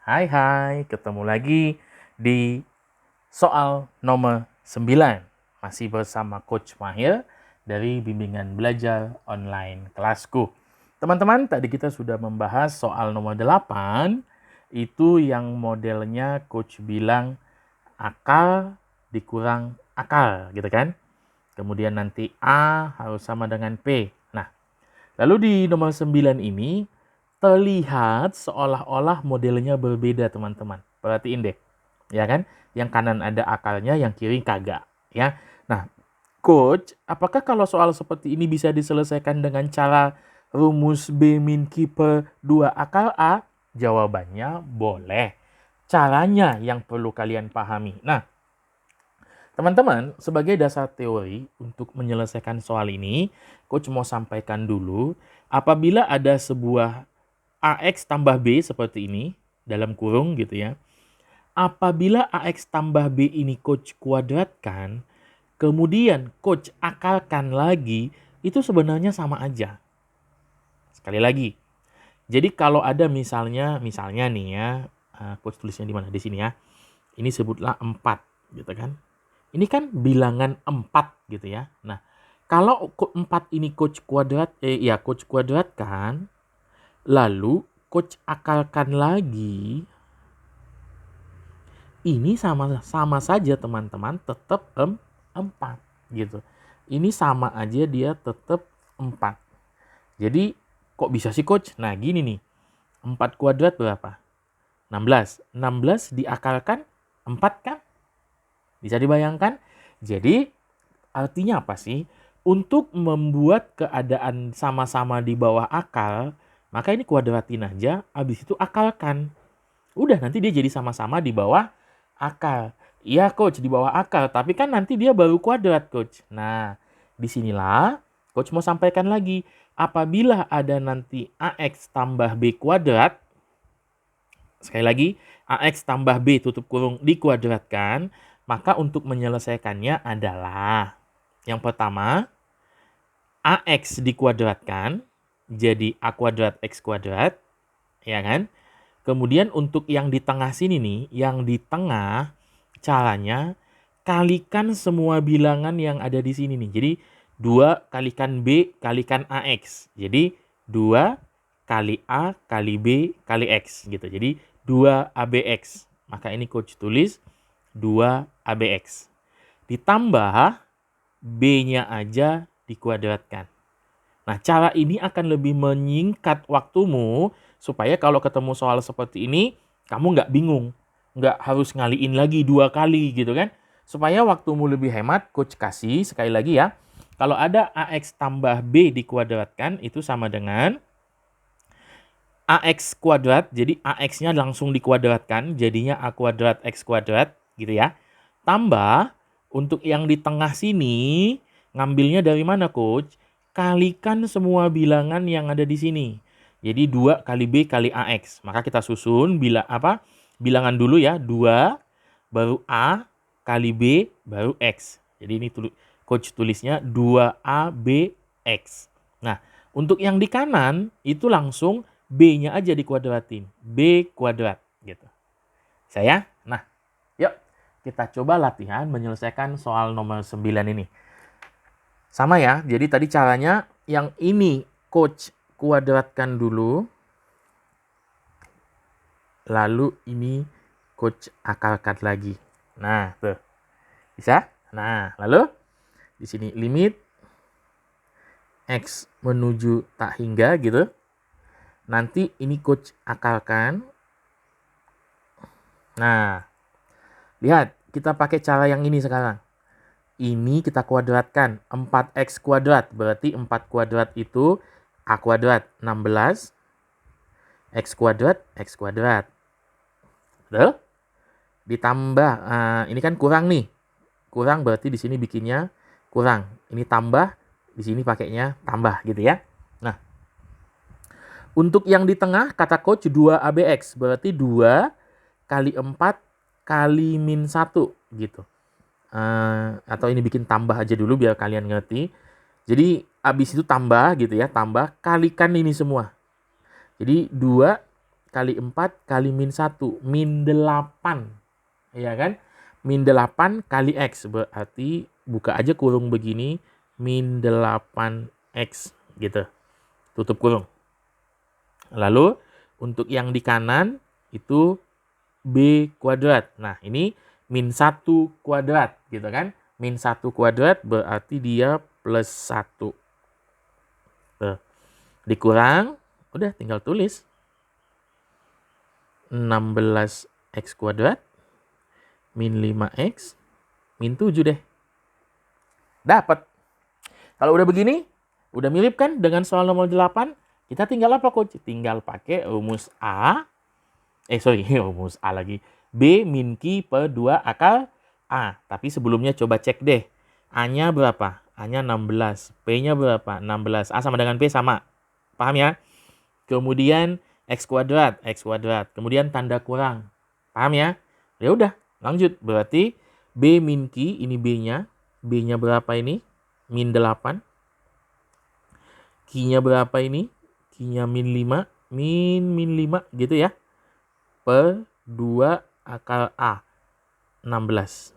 Hai, ketemu lagi di soal nomor 9. Masih bersama Coach Mahir dari Bimbingan Belajar Online Kelasku. Teman-teman, tadi kita sudah membahas soal nomor 8, itu yang modelnya Coach bilang akal dikurang akal, gitu kan? Kemudian nanti A harus sama dengan P. Nah, lalu di nomor 9 ini, terlihat seolah-olah modelnya berbeda, teman-teman. Perhatiin deh, ya kan? Yang kanan ada akalnya, yang kiri kagak, ya. Nah, Coach, apakah kalau soal seperti ini bisa diselesaikan dengan cara rumus B min Q per 2 akal A? Jawabannya boleh. Caranya yang perlu kalian pahami. Nah, teman-teman, sebagai dasar teori untuk menyelesaikan soal ini, Coach mau sampaikan dulu, apabila ada sebuah AX tambah B seperti ini, dalam kurung gitu ya. Apabila AX tambah B ini Coach kuadratkan, kemudian Coach akalkan lagi, itu sebenarnya sama aja. Sekali lagi. Jadi kalau ada misalnya nih ya, Coach tulisnya di mana? Di sini ya. Ini sebutlah 4 gitu kan. Ini kan bilangan 4 gitu ya. Nah, kalau 4 ini Coach Coach kuadratkan, lalu Coach akalkan lagi, ini sama saja teman-teman, tetap 4 gitu. Ini sama aja dia tetap 4. Jadi kok bisa sih Coach? Nah gini nih, 4 kuadrat berapa? 16. 16 diakalkan 4 kan? Bisa dibayangkan? Jadi artinya apa sih? Untuk membuat keadaan sama-sama di bawah akal, maka ini kuadratin aja, habis itu akalkan. Udah nanti dia jadi sama-sama di bawah akal. Iya Coach, di bawah akal, tapi kan nanti dia baru kuadrat Coach. Nah, disinilah Coach mau sampaikan lagi. Apabila ada nanti AX tambah B kuadrat, sekali lagi, AX tambah B tutup kurung dikuadratkan, maka untuk menyelesaikannya adalah yang pertama, AX dikuadratkan, jadi A kuadrat X kuadrat, ya kan? Kemudian untuk yang di tengah sini nih, yang di tengah caranya kalikan semua bilangan yang ada di sini nih. Jadi 2 kalikan B kalikan AX. Jadi 2 kali A kali B kali X gitu. Jadi 2 ABX. Maka ini Coach tulis 2 ABX. Ditambah B-nya aja dikuadratkan. Nah, cara ini akan lebih menyingkat waktumu supaya kalau ketemu soal seperti ini, kamu nggak bingung. Nggak harus ngaliin lagi 2 kali gitu kan. Supaya waktumu lebih hemat, Coach kasih sekali lagi ya. Kalau ada AX tambah B dikuadratkan, itu sama dengan AX kuadrat. Jadi AX-nya langsung dikuadratkan, jadinya A kuadrat X kuadrat gitu ya. Tambah, untuk yang di tengah sini, ngambilnya dari mana Coach? Kalikan semua bilangan yang ada di sini. Jadi 2 kali B kali AX. Maka kita susun bilangan dulu ya. 2 baru A kali B baru X. Jadi ini Coach tulisnya 2ABX. Nah, untuk yang di kanan itu langsung B-nya aja dikuadratin. B kuadrat gitu. Saya? Nah, yuk kita coba latihan menyelesaikan soal nomor 9 ini. Sama ya, jadi tadi caranya yang ini Coach kuadratkan dulu. Lalu ini Coach akalkan lagi. Nah, tuh. Bisa? Nah, lalu di sini limit X menuju tak hingga gitu. Nanti ini Coach akalkan. Nah, lihat, kita pakai cara yang ini sekarang. Ini kita kuadratkan, 4X kuadrat, berarti 4 kuadrat itu A kuadrat, 16, X kuadrat. Betul? Ditambah, ini kan kurang nih. Kurang berarti di sini bikinnya kurang. Ini tambah, di sini pakainya tambah gitu ya. Nah, untuk yang di tengah, kata Coach 2ABX, berarti 2 kali 4 kali min 1 gitu. Atau ini bikin tambah aja dulu biar kalian ngerti. Jadi abis itu tambah gitu ya, tambah kalikan ini semua. Jadi 2 kali 4 kali min 1. Min 8. Ya kan? Min 8 kali X. Berarti buka aja kurung begini. Min 8X. Gitu. Tutup kurung. Lalu untuk yang di kanan itu B kuadrat. Nah ini min 1 kuadrat gitu kan. Min 1 kuadrat berarti dia plus 1. Tuh. Dikurang. Udah tinggal tulis. 16X kuadrat. Min 5X. Min 7 deh. Dapat. Kalau udah begini. Udah mirip kan dengan soal nomor 8. Kita tinggal apa coach? Tinggal pakai rumus A. Rumus A lagi. B min Q per 2 akar A. Tapi sebelumnya coba cek deh. A-nya berapa? A-nya 16. P-nya berapa? 16. A sama dengan P sama. Paham ya? Kemudian X kuadrat. Kemudian tanda kurang. Paham ya? Ya udah, lanjut. Berarti B min Q, ini B-nya. B-nya berapa ini? Min 8. Q-nya berapa ini? Q-nya min 5. Min 5 gitu ya. Per 2 akar A. 16.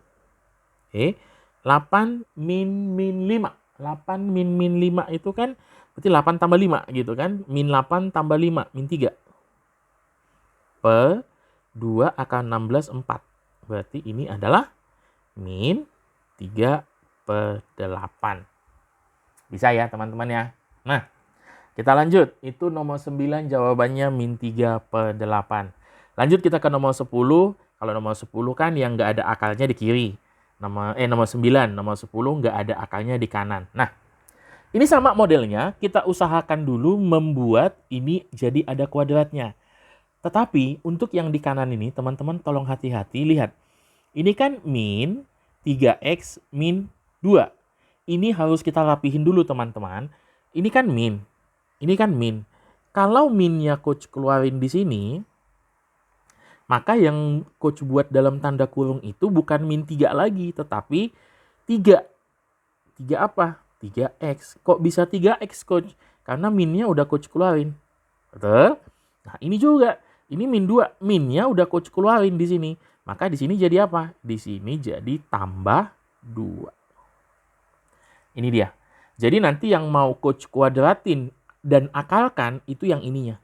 Oke. 8 min 5. 8 min 5 itu kan berarti 8 tambah 5 gitu kan. Min 8 tambah 5. Min 3. Per 2 akar 16, 4. Berarti ini adalah min 3 per 8. Bisa ya teman-teman ya. Nah, kita lanjut. Itu nomor 9 jawabannya min 3 per 8. Lanjut kita ke nomor 10. Kalau nomor 10 kan yang nggak ada akalnya di kiri. Nomor 9. Nomor 10 nggak ada akalnya di kanan. Nah, ini sama modelnya. Kita usahakan dulu membuat ini jadi ada kuadratnya. Tetapi untuk yang di kanan ini, teman-teman tolong hati-hati. Lihat. Ini kan min 3X min 2. Ini harus kita rapihin dulu teman-teman. Ini kan min. Ini kan min. Kalau minnya coach keluarin di sini, maka yang coach buat dalam tanda kurung itu bukan min 3 lagi, tetapi 3. 3 apa? 3X. Kok bisa 3X coach? Karena minnya udah coach keluarin. Betul? Nah ini juga. Ini min 2. Minnya udah coach keluarin di sini. Maka di sini jadi apa? Di sini jadi tambah 2. Ini dia. Jadi nanti yang mau coach kuadratin dan akalkan itu yang ininya.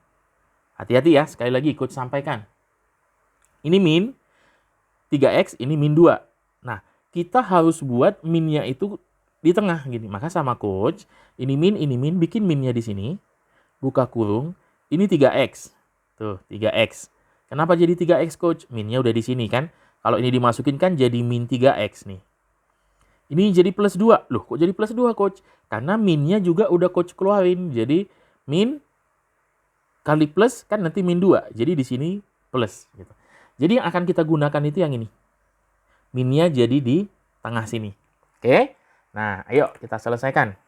Hati-hati ya. Sekali lagi coach sampaikan. Ini min 3X, ini min 2. Nah, kita harus buat minnya itu di tengah gini. Maka sama coach, ini min, bikin minnya di sini. Buka kurung, ini 3X. Tuh, 3X. Kenapa jadi 3X coach? Minnya udah di sini kan. Kalau ini dimasukin kan jadi min 3X nih. Ini jadi plus 2. Loh, kok jadi plus 2 coach? Karena minnya juga udah coach keluarin. Jadi min kali plus kan nanti min 2. Jadi di sini plus gitu. Jadi yang akan kita gunakan itu yang ini. Minnya jadi di tengah sini. Oke. Nah, ayo kita selesaikan.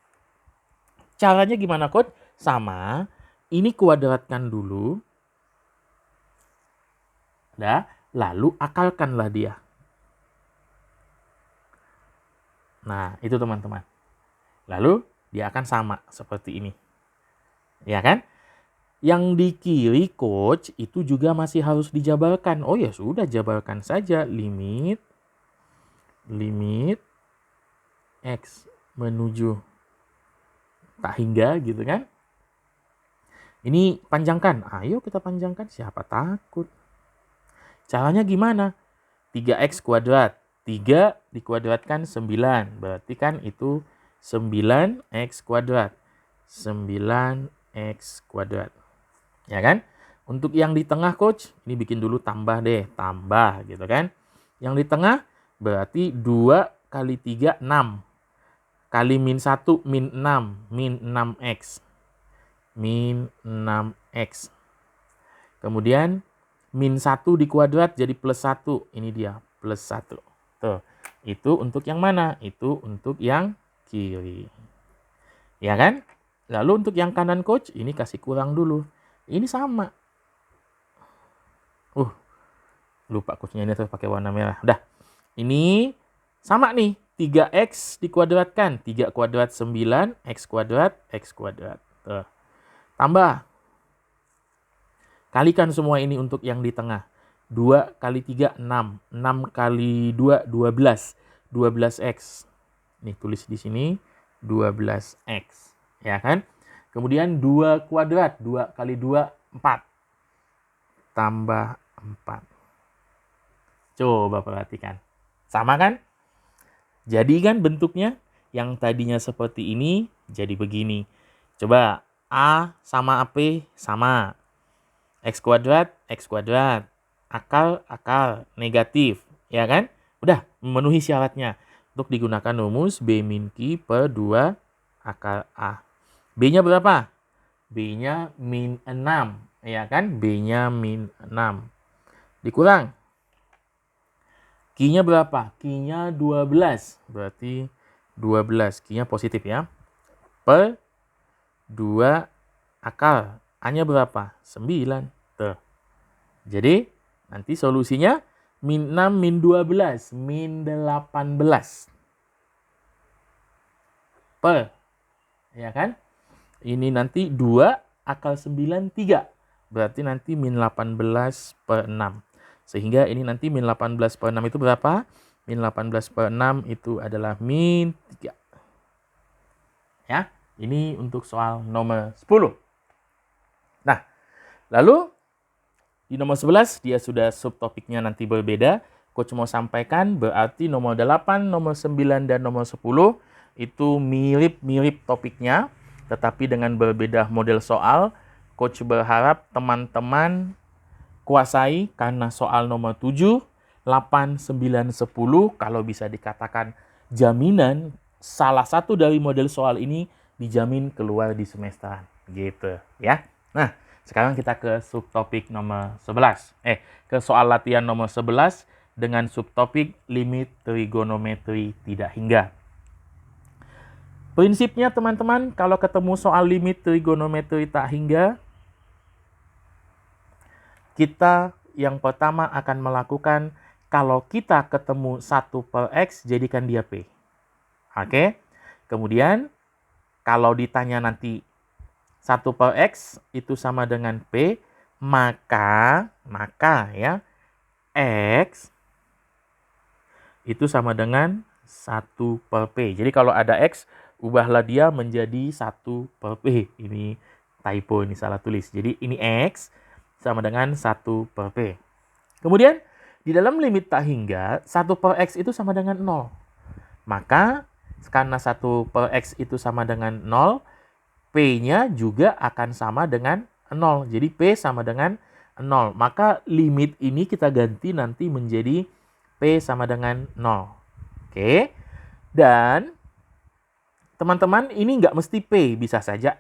Caranya gimana, coach? Sama. Ini kuadratkan dulu. Udah. Lalu akalkanlah dia. Nah, itu teman-teman. Lalu dia akan sama seperti ini. Ya kan? Yang di kiri coach itu juga masih harus dijabarkan. Oh ya sudah, jabarkan saja limit X menuju tak hingga gitu kan. Ini panjangkan. Ayo kita panjangkan, siapa takut. Caranya gimana? 3X kuadrat. 3 dikuadratkan 9. Berarti kan itu 9X kuadrat. 9X kuadrat. Ya kan? Untuk yang di tengah coach, ini bikin dulu tambah deh. Tambah gitu kan. Yang di tengah berarti 2 kali 3, 6. Kali min 1, min 6. Min 6X. Min 6X. Kemudian min 1 dikuadrat jadi plus 1. Ini dia, plus 1. Tuh. Itu untuk yang mana? Itu untuk yang kiri. Ya kan? Lalu untuk yang kanan coach, ini kasih kurang dulu. Ini sama. Lupa coachnya ini tuh pakai warna merah. Udah. Ini sama nih. 3X dikuadratkan. 3 kuadrat 9. X kuadrat. X kuadrat. Tuh. Tambah. Kalikan semua ini untuk yang di tengah. 2 kali 3, 6. 6 kali 2, 12. 12x. Nih, tulis di sini 12x. Ya kan? Kemudian 2 kuadrat. 2 kali 2, 4. Tambah 4. Coba perhatikan. Sama kan? Jadi kan bentuknya yang tadinya seperti ini jadi begini. Coba A sama AP sama. X kuadrat, akal, negatif, ya kan? Udah memenuhi syaratnya. Untuk digunakan rumus B min Q per 2 akal A. B-nya berapa? B-nya min 6, ya kan? B-nya min 6. Dikurang. Q-nya berapa? Q-nya 12. Berarti 12. Q-nya positif ya. Per 2 akal. A-nya berapa? 9. Tuh. Jadi nanti solusinya min 6 min 12 min 18 per, ya kan? Ini nanti 2 akal 9 3. Berarti nanti min 18 per 6. Sehingga ini nanti min 18 per 6 itu berapa? Min 18 per 6 itu adalah min 3. Ya, ini untuk soal nomor 10. Nah, lalu di nomor 11 dia sudah subtopiknya nanti berbeda. Coach mau sampaikan berarti nomor 8, nomor 9, dan nomor 10 itu mirip-mirip topiknya. Tetapi dengan berbeda model soal. Coach berharap teman-teman kuasai karena soal nomor 7, 8, 9, 10 kalau bisa dikatakan jaminan salah satu dari model soal ini dijamin keluar di semesteran. Gitu ya. Nah, sekarang kita ke subtopik nomor 11. Ke soal latihan nomor 11 dengan subtopik limit trigonometri tidak hingga. Prinsipnya teman-teman, kalau ketemu soal limit trigonometri tak hingga, kita yang pertama akan melakukan kalau kita ketemu 1 per X, jadikan dia P. Oke? Kemudian, kalau ditanya nanti 1 per X itu sama dengan P, maka ya X itu sama dengan 1 per P. Jadi kalau ada X, ubahlah dia menjadi 1 per P. Ini typo, ini salah tulis. Jadi ini X sama dengan 1 per P. Kemudian di dalam limit tak hingga, 1 per X itu sama dengan 0. Maka karena 1 per X itu sama dengan 0, P-nya juga akan sama dengan 0. Jadi P sama dengan 0. Maka limit ini kita ganti nanti menjadi P sama dengan 0. Oke. Dan teman-teman ini nggak mesti P. Bisa saja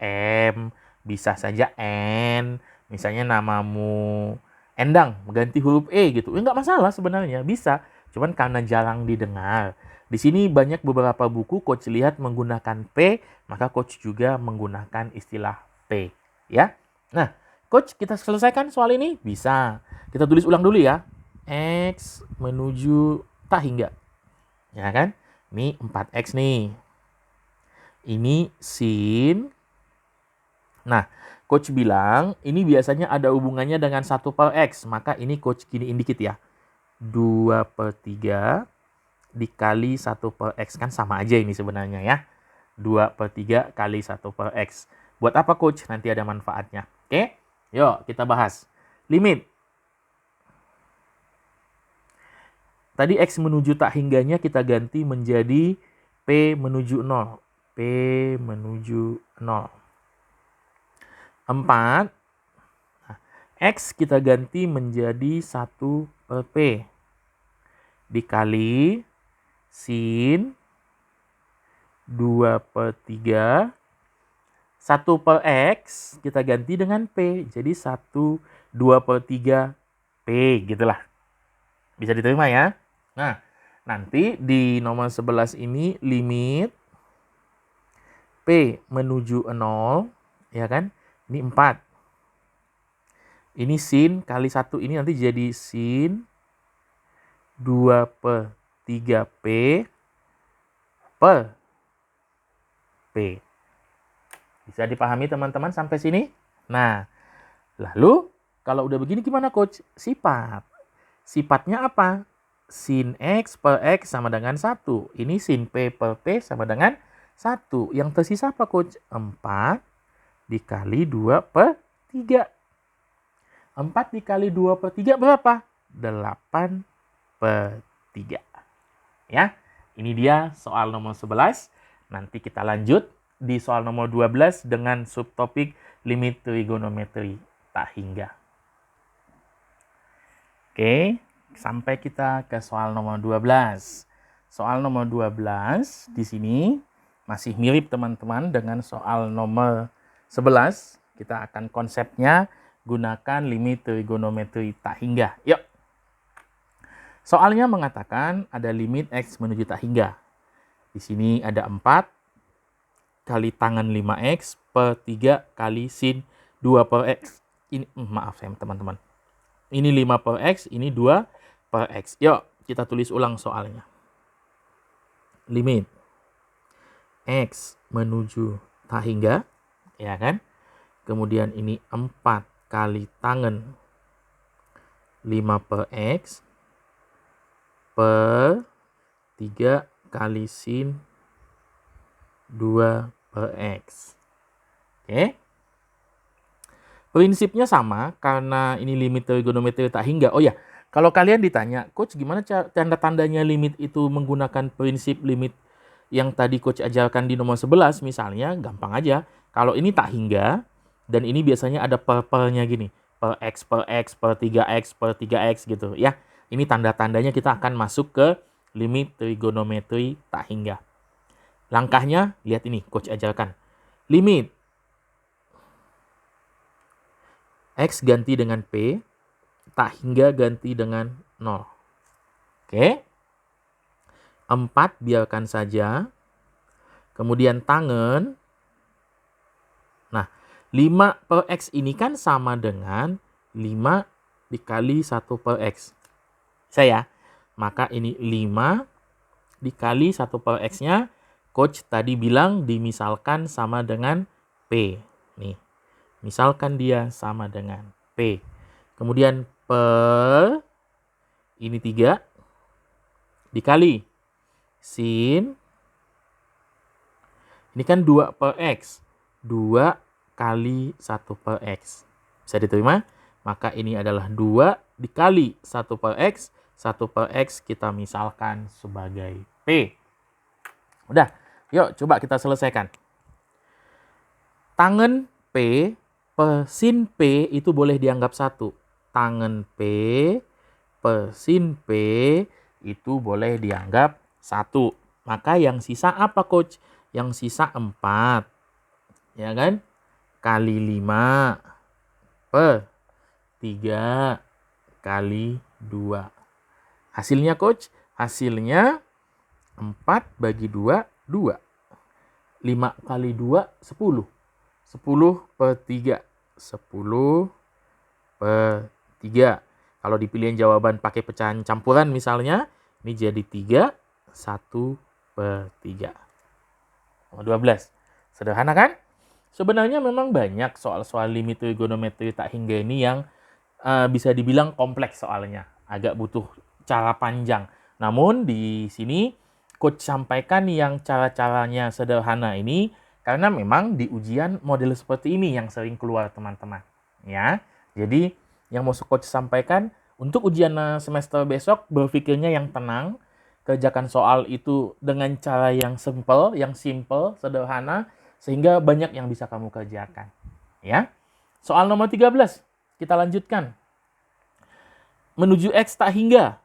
M, bisa saja N. Misalnya namamu Endang, ganti huruf E gitu. Nggak masalah sebenarnya, bisa. Cuman karena jarang didengar. Di sini banyak beberapa buku coach lihat menggunakan P, maka coach juga menggunakan istilah P, ya. Nah, coach kita selesaikan soal ini? Bisa. Kita tulis ulang dulu ya. X menuju tak hingga. Ya kan? Ini 4X nih. Ini sin. Nah, coach bilang ini biasanya ada hubungannya dengan 1 per X. Maka ini coach giniin dikit ya. 2 per 3 dikali 1 per X. Kan sama aja ini sebenarnya ya. 2 per 3 kali 1 per X. Buat apa coach? Nanti ada manfaatnya. Oke? Yuk kita bahas. Limit. Tadi X menuju tak hingganya kita ganti menjadi P menuju 0. P menuju 0. 4. Nah, X kita ganti menjadi 1 per P. Dikali sin 2 per 3. 1 per X kita ganti dengan P. Jadi 1, 2 per 3 P gitulah. Bisa diterima ya. Nah, nanti di nomor 11 ini limit P menuju 0. Ya kan? Ini 4. Ini sin kali 1 ini nanti jadi sin 2 per 3P per P. Bisa dipahami teman-teman sampai sini? Nah, lalu Kalau udah begini gimana coach? Sifat. Sifatnya apa? Sin X per X sama dengan 1. Ini sin P per P sama dengan 1. Yang tersisa apa coach? 4 dikali 2 per 3. 4 dikali 2 per 3 berapa? 8 per 3. Ya, ini dia soal nomor 11. Nanti kita lanjut di soal nomor 12 dengan subtopik limit trigonometri tak hingga. Oke, sampai kita ke soal nomor 12. Soal nomor 12 di sini masih mirip teman-teman dengan soal nomor 11. Kita akan konsepnya gunakan limit trigonometri tak hingga. Yuk. Soalnya mengatakan ada limit X menuju tak hingga. Di sini ada 4 kali tangan 5X per 3 kali sin 2 per X. Ini maaf saya teman-teman. Ini 5 per X, ini 2 per X. Yuk, kita tulis ulang soalnya. Limit X menuju tak hingga, ya kan? Kemudian ini 4 kali tangan 5 per X per 3 kali sin 2 per X. Oke. Prinsipnya sama karena ini limit trigonometri tak hingga. Oh ya, kalau kalian ditanya, coach gimana tanda-tandanya limit itu menggunakan prinsip limit yang tadi coach ajarkan di nomor 11 misalnya, gampang aja. Kalau ini tak hingga dan ini biasanya ada per-pernya gini, per X per X per 3X per 3X gitu ya. Ini tanda-tandanya kita akan masuk ke limit trigonometri tak hingga. Langkahnya lihat ini coach ajarkan. Limit X ganti dengan P, tak hingga ganti dengan 0. Oke. 4 biarkan saja. Kemudian tangan. Nah, 5 per X ini kan sama dengan 5 dikali 1 per X. Saya, maka ini 5 dikali 1 per X-nya. Coach tadi bilang dimisalkan sama dengan P. Nih. Misalkan dia sama dengan P. Kemudian per ini 3 dikali sin. Ini kan 2 per X. 2 kali 1 per X. Bisa diterima? Maka ini adalah 2 dikali 1 per X. 1 per X kita misalkan sebagai P. Udah, yuk coba kita selesaikan. Tangan P per sin P itu boleh dianggap 1. Tangan P per sin P itu boleh dianggap 1. Maka yang sisa apa coach? Yang sisa 4. Ya kan? Kali 5 per 3 kali 2. Hasilnya coach? Hasilnya 4 bagi 2, 2. 5 kali 2, 10. 10 per 3. 10 per 3. Kalau dipilihin jawaban pakai pecahan campuran misalnya, ini jadi 3, 1 per 3. 12. Sederhana kan? Sebenarnya memang banyak soal-soal limit trigonometri tak hingga ini yang bisa dibilang kompleks soalnya. Agak butuh cara panjang. Namun di sini coach sampaikan yang cara-caranya sederhana ini karena memang di ujian model seperti ini yang sering keluar teman-teman. Ya, jadi yang mau coach sampaikan untuk ujian semester besok berpikirnya yang tenang, kerjakan soal itu dengan cara yang simple, sederhana, sehingga banyak yang bisa kamu kerjakan. Ya, soal nomor 13 kita lanjutkan. Menuju X tak hingga.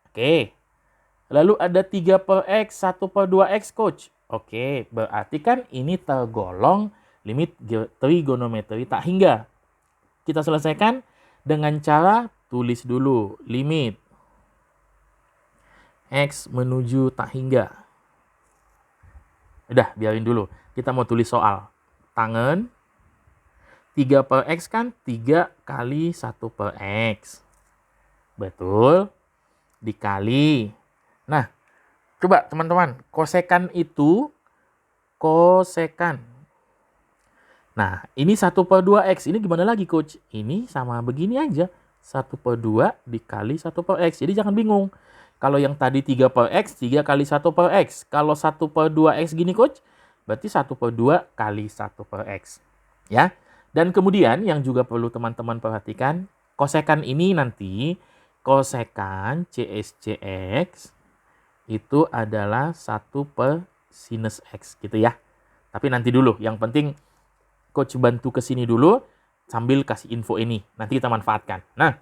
Oke. Lalu ada 3 per X, 1 per 2X coach. Oke, berarti kan ini tergolong limit trigonometri tak hingga. Kita selesaikan dengan cara tulis dulu limit X menuju tak hingga. Udah, biarin dulu. Kita mau tulis soal. Tangan 3 per X kan 3 kali 1 per X. Betul. Dikali. Nah, coba teman-teman, kosekan itu, kosekan Nah, ini 1/2x. Ini gimana lagi, Coach? Ini sama begini aja. 1/2 dikali 1/x. Jadi jangan bingung. Kalau yang tadi 3/x, 3 kali 1/x. Kalau 1/2x gini, Coach, berarti 1/2 kali 1/x. Ya. Dan kemudian yang juga perlu teman-teman perhatikan, kosekan ini nanti, kosekan CSCX itu adalah 1/sinus X gitu ya. Tapi nanti dulu, yang penting Coach bantu ke sini dulu sambil kasih info ini. Nanti kita manfaatkan. Nah,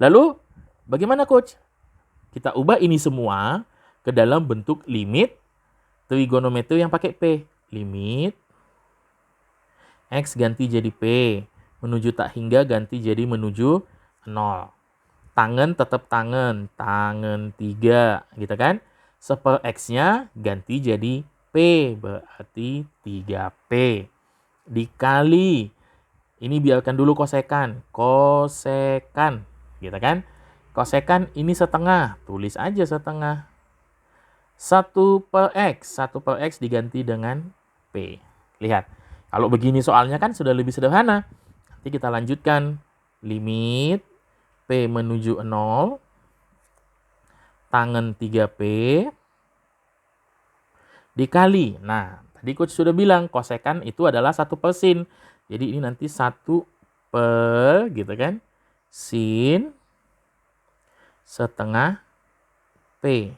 lalu bagaimana Coach? Kita ubah ini semua ke dalam bentuk limit trigonometri yang pakai P. Limit X ganti jadi P. Menuju tak hingga ganti jadi menuju 0. Tangan tetap tangan. Tangan 3 gitu kan. 1/x-nya ganti jadi P. Berarti 3P. Dikali. Ini biarkan dulu kosekan. Kosekan. Gitu kan. Kosekan ini setengah. Tulis aja setengah. 1/x. 1/x diganti dengan P. Lihat. Kalau begini soalnya kan sudah lebih sederhana. Nanti kita lanjutkan. Limit P menuju 0. Tangan 3P. Dikali. Nah, tadi Coach sudah bilang kosekan itu adalah 1/sin. Jadi ini nanti 1 per gitu kan. Sin setengah P.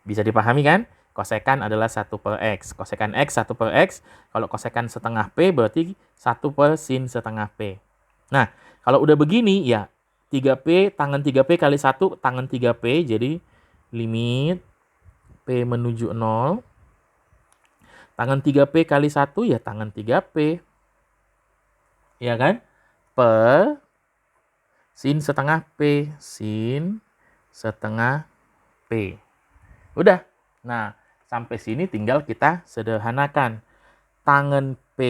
Bisa dipahami kan? Kosekan adalah 1/x. Kosekan X 1/x. Kalau kosekan setengah P berarti 1/sin setengah P. Nah, kalau udah begini ya 3P tangan 3P kali 1 tangan 3P. Jadi limit P menuju 0. Tangan 3P kali 1 ya tangan 3P. Ya kan? Per sin setengah P. Sin setengah P. Udah. Nah, sampai sini tinggal kita sederhanakan. Tangan P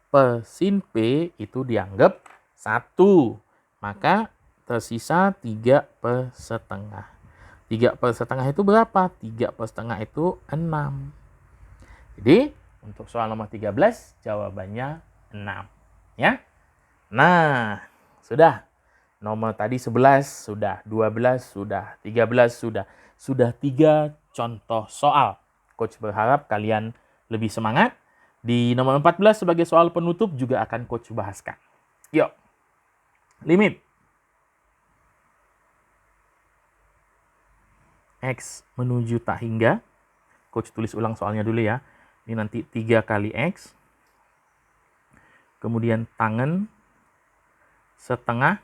per sin P itu dianggap 1. Maka tersisa 3/setengah. 3/setengah itu berapa? 3/setengah itu 6. Jadi, untuk soal nomor 13, jawabannya 6. Ya. Nah, sudah. Nomor tadi 11, sudah. 12, sudah. 13, sudah. Sudah 3 contoh soal. Coach berharap kalian lebih semangat. Di nomor 14 sebagai soal penutup juga akan Coach bahaskan. Yuk. Limit. X menuju tak hingga. Coach tulis ulang soalnya dulu ya. Ini nanti 3 kali X. Kemudian tangan setengah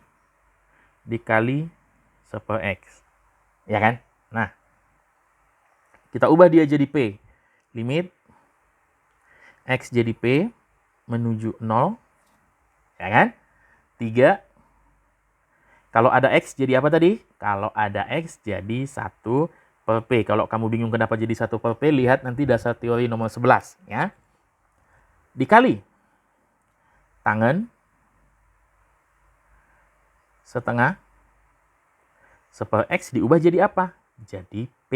dikali 1/x. Ya kan? Nah, kita ubah dia jadi P. Limit X jadi P menuju 0. Ya kan? 3. Kalau ada X jadi apa tadi? Kalau ada X jadi 1/P. Kalau kamu bingung kenapa jadi 1/P, lihat nanti dasar teori nomor 11. Ya. Dikali tangan setengah 1/x diubah jadi apa? Jadi P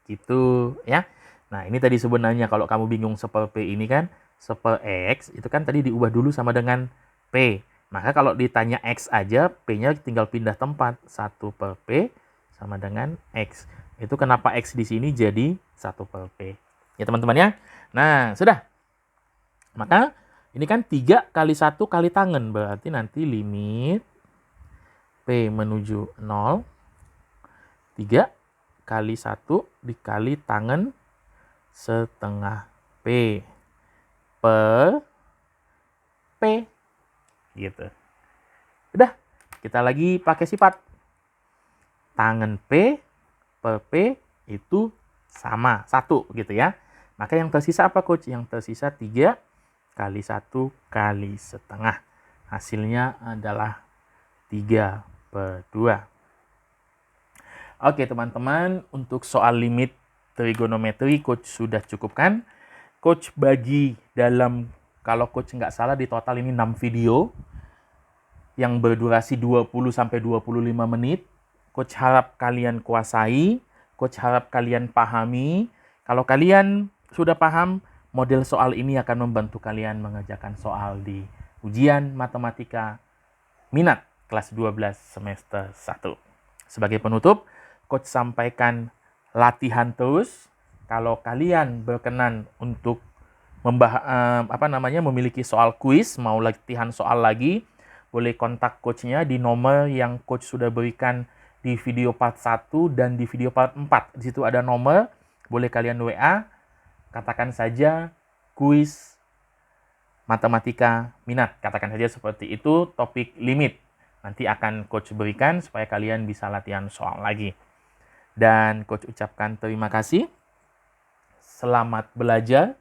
gitu ya. Nah, ini tadi sebenarnya kalau kamu bingung 1/P ini kan 1/x itu kan tadi diubah dulu sama dengan P. Maka kalau ditanya X aja, P-nya tinggal pindah tempat. 1/P sama dengan X. Itu kenapa X di sini jadi 1/P. Ya teman-teman ya. Nah, sudah. Maka ini kan 3 kali 1 kali tangan. Berarti nanti limit P menuju 0. 3 kali 1 dikali tangan setengah P per P. Gitu. Udah, kita lagi pakai sifat. Tangan P per P itu sama, 1 gitu ya. Maka yang tersisa apa Coach? Yang tersisa 3 kali 1 kali setengah. Hasilnya adalah 3/2. Oke teman-teman, untuk soal limit trigonometri Coach sudah cukupkan. Coach bagi dalam, kalau Coach nggak salah di total ini 6 video yang berdurasi 20-25 menit. Coach harap kalian kuasai, Coach harap kalian pahami. Kalau kalian sudah paham, Model soal ini akan membantu kalian mengerjakan soal di ujian matematika minat kelas 12 semester 1. Sebagai penutup, Coach sampaikan latihan terus. Kalau kalian berkenan untuk memiliki soal kuis, mau latihan soal lagi, boleh kontak coachnya di nomor yang coach sudah berikan di video part 1 dan di video part 4. Di situ ada nomor, boleh kalian WA, katakan saja kuis matematika minat. Katakan saja seperti itu, topik limit. Nanti akan coach berikan supaya kalian bisa latihan soal lagi. Dan coach ucapkan terima kasih. Selamat belajar.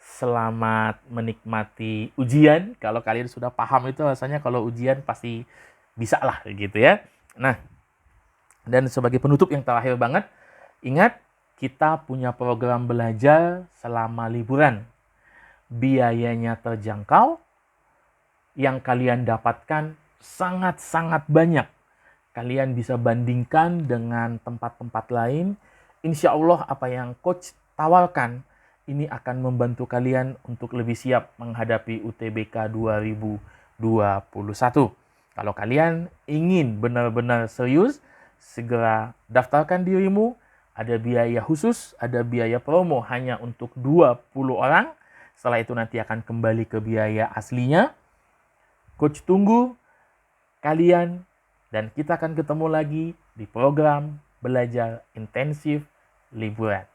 Selamat menikmati ujian. Kalau kalian sudah paham itu rasanya kalau ujian pasti bisa lah gitu ya. Nah, dan sebagai penutup yang terakhir banget, ingat kita punya program belajar selama liburan. Biayanya terjangkau, yang kalian dapatkan sangat-sangat banyak. Kalian bisa bandingkan dengan tempat-tempat lain. Insya Allah apa yang coach tawarkan ini akan membantu kalian untuk lebih siap menghadapi UTBK 2021. Kalau kalian ingin benar-benar serius, segera daftarkan dirimu. Ada biaya khusus, ada biaya promo hanya untuk 20 orang. Setelah itu nanti akan kembali ke biaya aslinya. Coach tunggu kalian dan kita akan ketemu lagi di program belajar intensif liburan.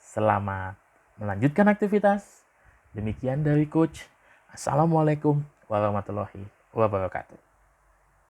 Selamat melanjutkan aktivitas. Demikian dari Coach. Assalamualaikum warahmatullahi wabarakatuh.